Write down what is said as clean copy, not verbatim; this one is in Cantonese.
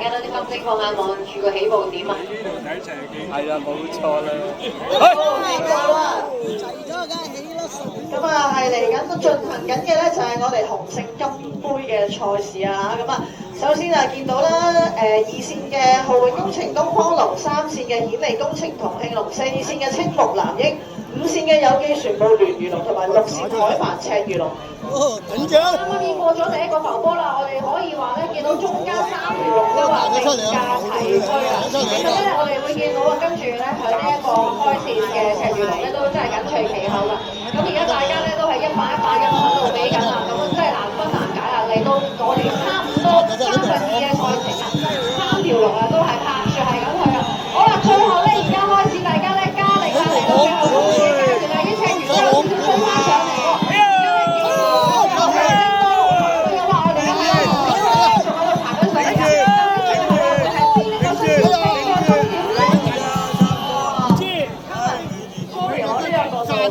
家都啲金睛放眼望住個起步點啊！呢度睇齊幾係啦，冇錯啦。咁啊，係嚟緊進行緊嘅咧，就係我哋紅勝金杯嘅賽事啊！咁啊，首先啊，見到啦，二線嘅浩永工程東方龍，三線嘅顯利工程同慶龍，四線嘅青木藍鷹，五線嘅有記船務聯魚龍，同埋六線海帆赤魚龍。緊張！啱啱已經過咗第一個浮波啦，我哋可以話咧，見到中間三條龍都話並駕齊驅啊！咁咧，我哋會見到啊，跟住咧喺呢一個開線嘅赤魚龍咧，都真係緊隨其後啦。咁而家大家咧都係一把咁喺度比緊啦，咁真係難分難解啦。嚟到我哋差唔多2/3嘅